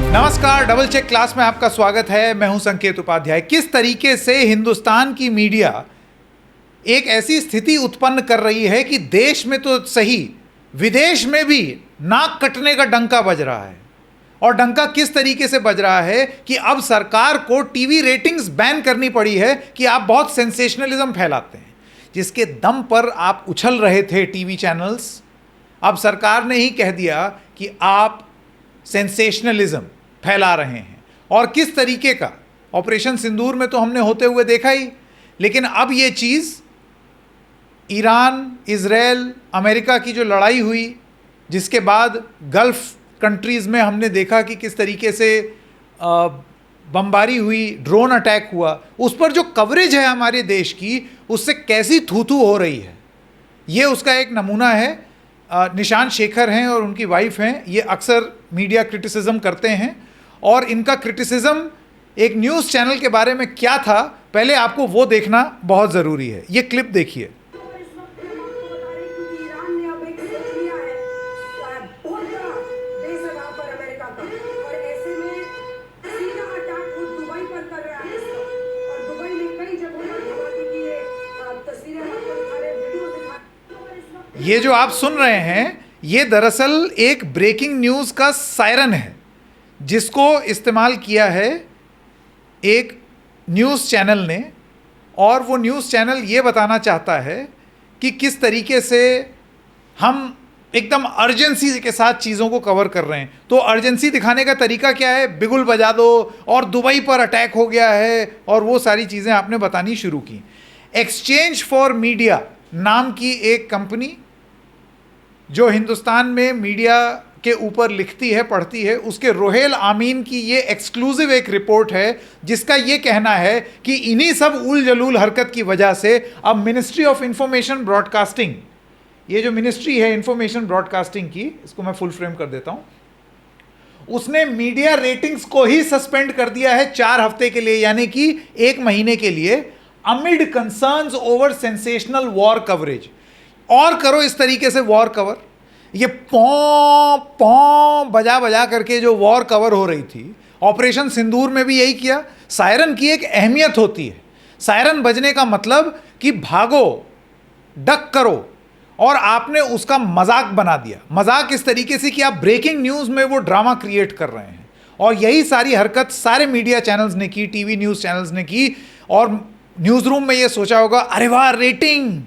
नमस्कार, double check class में आपका स्वागत है। मैं हूं संकेत उपाध्याय। किस तरीके से हिंदुस्तान की मीडिया एक ऐसी स्थिति उत्पन्न कर रही है कि देश में तो सही, विदेश में भी नाक कटने का डंका बज रहा है। और डंका किस तरीके से बज रहा है कि अब सरकार को टीवी रेटिंग्स बैन करनी पड़ी है कि आप बहुत सेंसेशनलिज्म फैलाते हैं। जिसके दम पर आप उछल रहे थे टीवी चैनल्स, अब सरकार ने ही कह दिया कि आप सेंसेशनलिज्म फैला रहे हैं। और किस तरीके का ऑपरेशन सिंदूर में तो हमने होते हुए देखा ही, लेकिन अब ये चीज़ ईरान, इजराइल, अमेरिका की जो लड़ाई हुई, जिसके बाद गल्फ़ कंट्रीज़ में हमने देखा कि किस तरीके से बमबारी हुई, ड्रोन अटैक हुआ, उस पर जो कवरेज है हमारे देश की, उससे कैसी थू-थू हो रही है, ये उसका एक नमूना है। निशांत शेखर हैं और उनकी वाइफ हैं, ये अक्सर मीडिया क्रिटिसिज्म करते हैं। और इनका क्रिटिसिज्म एक न्यूज़ चैनल के बारे में क्या था, पहले आपको वो देखना बहुत ज़रूरी है। ये क्लिप देखिए। ये जो आप सुन रहे हैं, ये दरअसल एक ब्रेकिंग न्यूज़ का सायरन है, जिसको इस्तेमाल किया है एक न्यूज़ चैनल ने। और वो न्यूज़ चैनल ये बताना चाहता है कि किस तरीके से हम एकदम अर्जेंसी के साथ चीज़ों को कवर कर रहे हैं। तो अर्जेंसी दिखाने का तरीका क्या है? बिगुल बजा दो और दुबई पर अटैक हो गया है और वो सारी चीज़ें आपने बतानी शुरू की। एक्सचेंज फॉर मीडिया नाम की एक कंपनी जो हिंदुस्तान में मीडिया के ऊपर लिखती है, पढ़ती है, उसके रोहेल आमीन की ये एक्सक्लूसिव एक रिपोर्ट है, जिसका ये कहना है कि इन्हीं सब उल जलूल हरकत की वजह से अब मिनिस्ट्री ऑफ इंफॉर्मेशन ब्रॉडकास्टिंग, ये जो मिनिस्ट्री है इंफॉर्मेशन ब्रॉडकास्टिंग की, इसको मैं फुल फ्रेम कर देता हूँ, उसने मीडिया रेटिंग्स को ही सस्पेंड कर दिया है 4 हफ्ते के लिए, यानी कि 1 महीने के लिए, amid concerns over sensational war coverage. और करो इस तरीके से वॉर कवर, ये पौ पौ बजा बजा करके जो वॉर कवर हो रही थी, ऑपरेशन सिंदूर में भी यही किया। सायरन की एक अहमियत होती है, सायरन बजने का मतलब कि भागो, डक करो, और आपने उसका मजाक बना दिया। मजाक इस तरीके से कि आप ब्रेकिंग न्यूज़ में वो ड्रामा क्रिएट कर रहे हैं। और यही सारी हरकत सारे मीडिया चैनल्स ने की, टीवी न्यूज़ चैनल्स ने की। और न्यूज़ रूम में ये सोचा होगा, अरे वाह रेटिंग,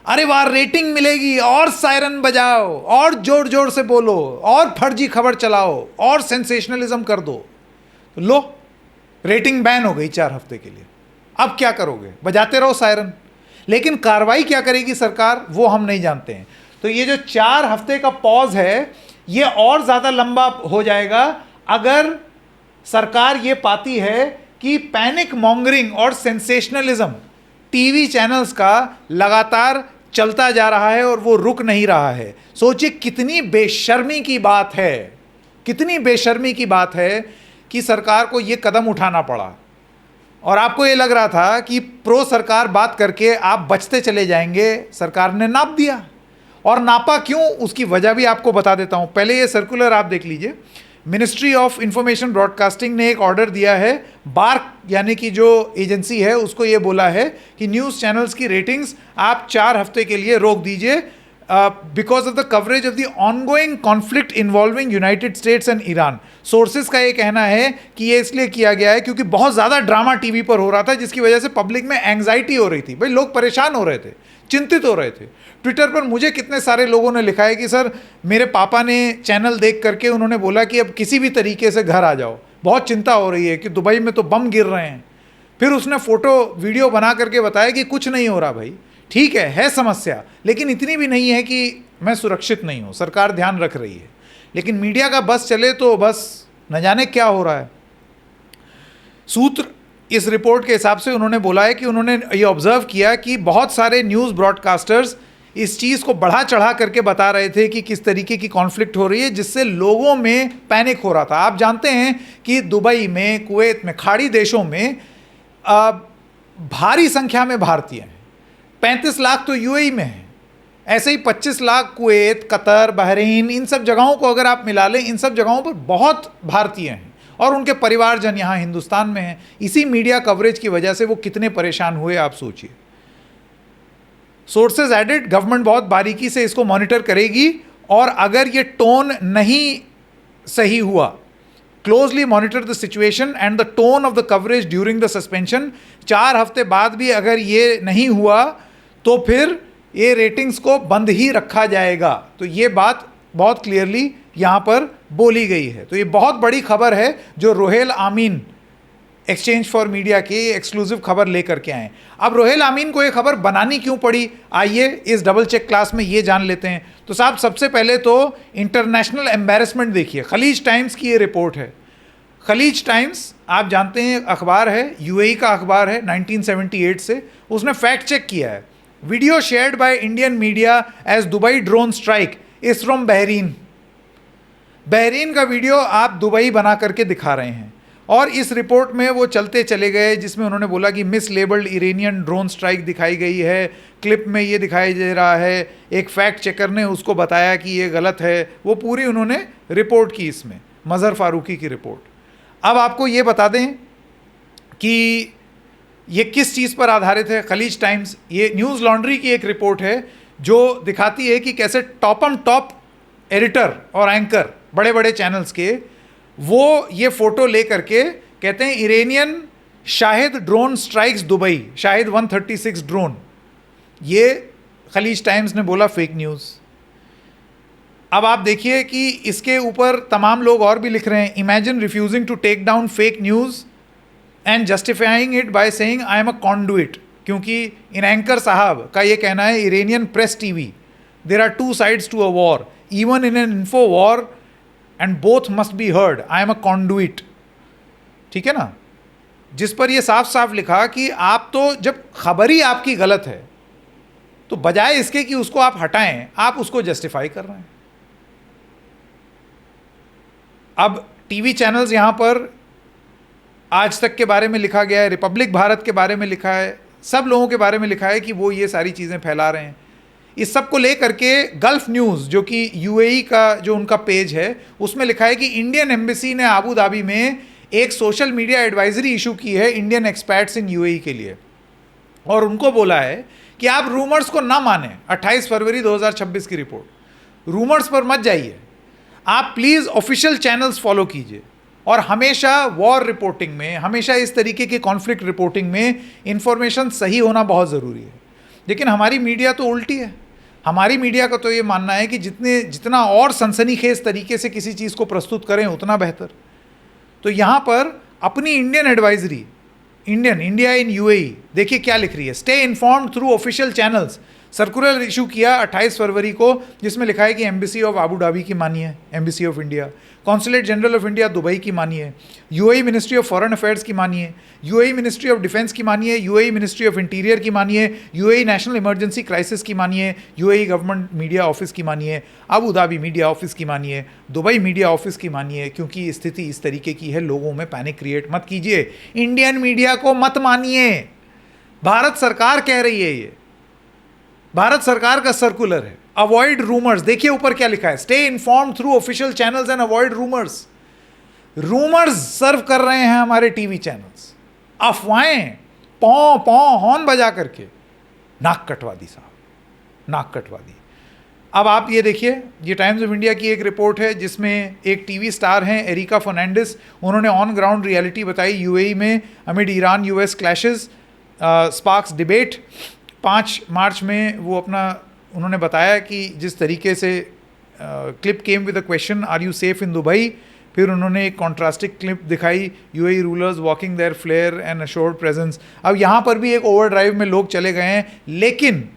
अरे वाह रेटिंग मिलेगी, और सायरन बजाओ, और जोर जोर से बोलो, और फर्जी खबर चलाओ, और सेंसेशनलिज्म कर दो। तो लो, रेटिंग बैन हो गई 4 हफ्ते के लिए। अब क्या करोगे? बजाते रहो सायरन। लेकिन कार्रवाई क्या करेगी सरकार, वो हम नहीं जानते हैं। तो ये जो 4 हफ्ते का पॉज है, ये और ज़्यादा लंबा हो जाएगा अगर सरकार ये पाती है कि पैनिक मॉन्गरिंग और सेंसेशनलिज्म टीवी चैनल्स का लगातार चलता जा रहा है और वो रुक नहीं रहा है। सोचिए कितनी बेशर्मी की बात है, कितनी बेशर्मी की बात है कि सरकार को ये कदम उठाना पड़ा। और आपको ये लग रहा था कि प्रो सरकार बात करके आप बचते चले जाएंगे, सरकार ने नाप दिया। और नापा क्यों, उसकी वजह भी आपको बता देता हूँ। पहले ये सर्कुलर आप देख लीजिए। मिनिस्ट्री ऑफ इंफॉर्मेशन ब्रॉडकास्टिंग ने एक ऑर्डर दिया है, बार्क यानी कि जो एजेंसी है उसको ये बोला है कि न्यूज़ चैनल्स की रेटिंग्स आप 4 हफ्ते के लिए रोक दीजिए, because of the coverage of the ongoing conflict involving United states and Iran. Sources का ये कहना है कि ये इसलिए किया गया है क्योंकि बहुत ज़्यादा ड्रामा टीवी पर हो रहा था, जिसकी वजह से पब्लिक में एंग्जाइटी हो रही थी। भाई लोग परेशान हो रहे थे, चिंतित हो रहे थे। ट्विटर पर मुझे कितने सारे लोगों ने लिखा है कि सर मेरे पापा ने चैनल देख करके उन्होंने बोला कि अब किसी भी तरीके से घर आ जाओ, बहुत चिंता हो रही है कि दुबई में तो बम गिर रहे हैं। फिर उसने फ़ोटो वीडियो बना करके बताया कि कुछ नहीं हो रहा भाई, ठीक है समस्या, लेकिन इतनी भी नहीं है कि मैं सुरक्षित नहीं हूँ, सरकार ध्यान रख रही है। लेकिन मीडिया का बस चले तो बस न जाने क्या हो रहा है। सूत्र इस रिपोर्ट के हिसाब से उन्होंने बोला है कि उन्होंने ये ऑब्जर्व किया कि बहुत सारे न्यूज़ ब्रॉडकास्टर्स इस चीज़ को बढ़ा चढ़ा करके बता रहे थे कि किस तरीके की कॉन्फ्लिक्ट हो रही है, जिससे लोगों में पैनिक हो रहा था। आप जानते हैं कि दुबई में, कुवैत में, खाड़ी देशों में भारी संख्या में भारतीय हैं। 35 लाख तो यूएई में हैं, ऐसे ही 25 लाख कुवैत, कतर, बहरीन, इन सब जगहों को अगर आप मिला लें, इन सब जगहों पर बहुत भारतीय हैं। और उनके परिवारजन यहाँ हिंदुस्तान में हैं। इसी मीडिया कवरेज की वजह से वो कितने परेशान हुए आप सोचिए। सोर्सेज एडेड, गवर्नमेंट बहुत बारीकी से इसको मॉनिटर करेगी और अगर ये टोन नहीं सही हुआ, closely monitor the situation and the tone of the coverage during the suspension. 4 हफ्ते बाद भी अगर ये नहीं हुआ तो फिर ये रेटिंग्स को बंद ही रखा जाएगा। तो ये बात बहुत क्लियरली यहाँ पर बोली गई है। तो ये बहुत बड़ी खबर है जो रोहेल आमीन एक्सचेंज फॉर मीडिया की एक्सक्लूसिव खबर लेकर के आए। अब रोहेल आमीन को ये खबर बनानी क्यों पड़ी, आइए इस डबल चेक क्लास में ये जान लेते हैं। तो साहब सबसे पहले तो इंटरनेशनल एम्बैरेसमेंट देखिए, खलीज टाइम्स की ये रिपोर्ट है। खलीज टाइम्स आप जानते हैं अखबार है, यूएई का अखबार है 1978 से। उसने फैक्ट चेक किया है। Video shared by Indian media as Dubai drone strike is from Bahrain. Bahrain का वीडियो आप दुबई बना करके दिखा रहे हैं और इस रिपोर्ट में वो चलते चले गए जिसमें उन्होंने बोला कि miss labelled Iranian drone strike दिखाई गई है, क्लिप में ये दिखाई दे रहा है, एक फैक्ट चेकर ने उसको बताया कि ये गलत है। वो पूरी उन्होंने रिपोर्ट की इसमें, मज़हर फारूकी की रिपोर्ट। अब आपको ये बता दें कि ये किस चीज़ पर आधारित है। खलीज टाइम्स, ये न्यूज़ लॉन्ड्री की एक रिपोर्ट है जो दिखाती है कि कैसे टॉप एडिटर और एंकर बड़े बड़े चैनल्स के वो ये फोटो ले करके कहते हैं Iranian Shahid drone strikes Dubai, Shahid 136 drone. ये खलीज टाइम्स ने बोला फेक न्यूज़। अब आप देखिए कि इसके ऊपर तमाम लोग और भी लिख रहे हैं। Imagine refusing to take down fake news and justifying it by saying I am a conduit. क्योंकि इन एंकर साहब का ये कहना है Iranian press TV, there are 2 sides to a war, even in an info war and both must be heard, I am a conduit. ठीक है ना, जिस पर यह साफ साफ लिखा कि आप तो जब खबर ही आपकी गलत है तो बजाय इसके कि उसको आप हटाएं, आप उसको जस्टिफाई कर रहे हैं। अब टीवी चैनल्स यहां पर आज तक के बारे में लिखा गया है, रिपब्लिक भारत के बारे में लिखा है, सब लोगों के बारे में लिखा है कि वो ये सारी चीज़ें फैला रहे हैं। इस सब को लेकर के गल्फ न्यूज़ जो कि यूएई का जो उनका पेज है उसमें लिखा है कि इंडियन एम्बेसी ने आबू धाबी में एक सोशल मीडिया एडवाइजरी इशू की है इंडियन एक्सपर्ट्स इन यूएई के लिए और उनको बोला है कि आप रूमर्स को ना माने। 28 फरवरी 2026 की रिपोर्ट, रूमर्स पर मत जाइए, आप प्लीज़ ऑफिशियल चैनल्स फॉलो कीजिए और हमेशा वॉर रिपोर्टिंग में, हमेशा इस तरीके की कॉन्फ्लिक्ट रिपोर्टिंग में इंफॉर्मेशन सही होना बहुत ज़रूरी है। लेकिन हमारी मीडिया तो उल्टी है। हमारी मीडिया का तो ये मानना है कि जितना और सनसनीखेज तरीके से किसी चीज़ को प्रस्तुत करें उतना बेहतर। तो यहाँ पर अपनी Indian advisory, India in UAE, देखिए क्या लिख रही है। Stay informed through official channels, circular issue किया 28 फरवरी को, जिसमें लिखा है कि एम्बेसी ऑफ आबू धाबी की मानिए, embassy of India, consulate general of India Dubai की मानिए, UAE ministry of foreign affairs की मानिए, यूएई मिनिस्ट्री ऑफ डिफेंस की मानिए, यूएई मिनिस्ट्री ऑफ इंटीरियर की मानिए, यूएई नेशनल इमरजेंसी क्राइसिस की मानिए, यूएई गवर्नमेंट मीडिया ऑफिस की मानिए, अबू धाबी मीडिया ऑफिस की मानिए, दुबई मीडिया ऑफिस की मानिए, क्योंकि स्थिति इस तरीके की है, लोगों में पैनिक क्रिएट मत कीजिए, इंडियन मीडिया को मत मानिए। भारत सरकार कह रही है, ये भारत सरकार का सर्कुलर है। अवॉइड रूमर्स, देखिए ऊपर क्या लिखा है, stay inform through official channels and avoid rumours. Rumours serve कर रहे हैं हमारे टीवी चैनल्स, अफवाहें पौ पौ हॉर्न बजा करके, नाक कटवा दी साहब, नाक कटवा दी। अब आप ये देखिए, ये टाइम्स ऑफ इंडिया की एक रिपोर्ट है जिसमें एक टीवी स्टार हैं एरिका फर्नांडिस, उन्होंने ऑन ग्राउंड रियलिटी बताई यूएई में amid Iran US clashes sparks debate. 5 March में वो उन्होंने बताया कि जिस तरीके से clip came with a question are you safe in Dubai, फिर उन्होंने एक कॉन्ट्रास्टिक क्लिप दिखाई, UAE rulers walking their flair and assured presence. अब यहाँ पर भी एक ओवरड्राइव में लोग चले गए हैं, लेकिन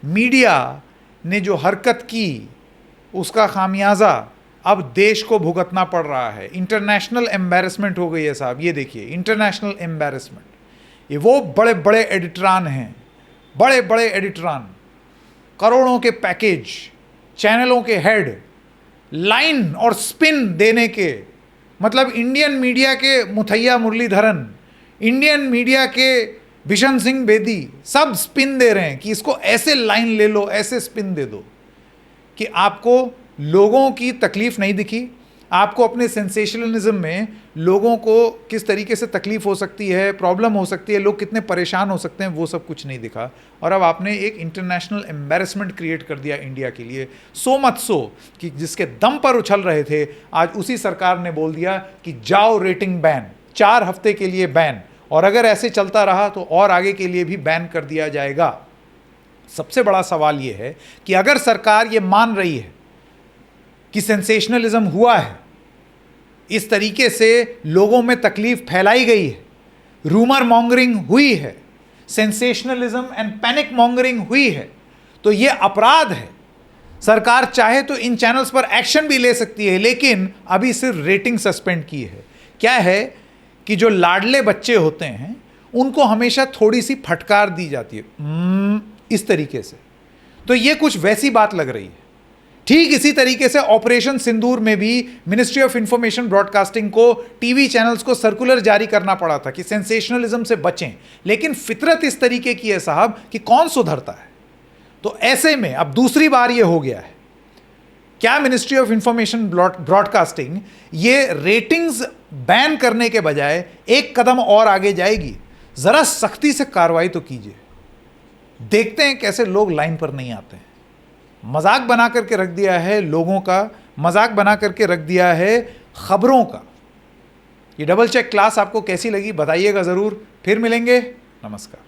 मीडिया ने जो हरकत की उसका खामियाजा अब देश को भुगतना पड़ रहा है। इंटरनेशनल एम्बैरेसमेंट हो गई है साहब, ये देखिए इंटरनेशनल एम्बैरेसमेंट। ये वो बड़े बड़े एडिटरान हैं, बड़े बड़े एडिटरान, करोड़ों के पैकेज, चैनलों के हेड, लाइन और स्पिन देने के, मतलब इंडियन मीडिया के मुथैया मुरलीधरन, इंडियन मीडिया के बिशन सिंह बेदी, सब स्पिन दे रहे हैं कि इसको ऐसे लाइन ले लो, ऐसे स्पिन दे दो कि आपको लोगों की तकलीफ नहीं दिखी, आपको अपने सेंसेशनलिज्म में लोगों को किस तरीके से तकलीफ हो सकती है, प्रॉब्लम हो सकती है, लोग कितने परेशान हो सकते हैं, वो सब कुछ नहीं दिखा। और अब आपने एक इंटरनेशनल एम्बैरेसमेंट क्रिएट कर दिया इंडिया के लिए। सो मच सो कि जिसके दम पर उछल रहे थे, आज उसी सरकार ने बोल दिया कि जाओ रेटिंग बैन, 4 हफ्ते के लिए बैन, और अगर ऐसे चलता रहा तो और आगे के लिए भी बैन कर दिया जाएगा। सबसे बड़ा सवाल यह है कि अगर सरकार ये मान रही है कि सेंसेशनलिज्म हुआ है, इस तरीके से लोगों में तकलीफ फैलाई गई है, रूमर मॉन्गरिंग हुई है, सेंसेशनलिज्म एंड पैनिक मॉन्गरिंग हुई है, तो यह अपराध है। सरकार चाहे तो इन चैनल्स पर एक्शन भी ले सकती है, लेकिन अभी सिर्फ रेटिंग सस्पेंड की है। क्या है कि जो लाडले बच्चे होते हैं उनको हमेशा थोड़ी सी फटकार दी जाती है इस तरीके से, तो ये कुछ वैसी बात लग रही है। ठीक इसी तरीके से ऑपरेशन सिंदूर में भी मिनिस्ट्री ऑफ इंफॉर्मेशन ब्रॉडकास्टिंग को टीवी चैनल्स को सर्कुलर जारी करना पड़ा था कि सेंसेशनलिज्म से बचें, लेकिन फितरत इस तरीके की है साहब कि कौन सुधरता है। तो ऐसे में अब दूसरी बार ये हो गया है। क्या मिनिस्ट्री ऑफ इंफॉर्मेशन ब्रॉडकास्टिंग ये रेटिंग्स बैन करने के बजाय एक कदम और आगे जाएगी? जरा सख्ती से कार्रवाई तो कीजिए। देखते हैं कैसे लोग लाइन पर नहीं आते हैं। मजाक बना करके रख दिया है लोगों का, मजाक बना करके रख दिया है खबरों का। ये डबल चेक क्लास आपको कैसी लगी बताइएगा ज़रूर। फिर मिलेंगे, नमस्कार।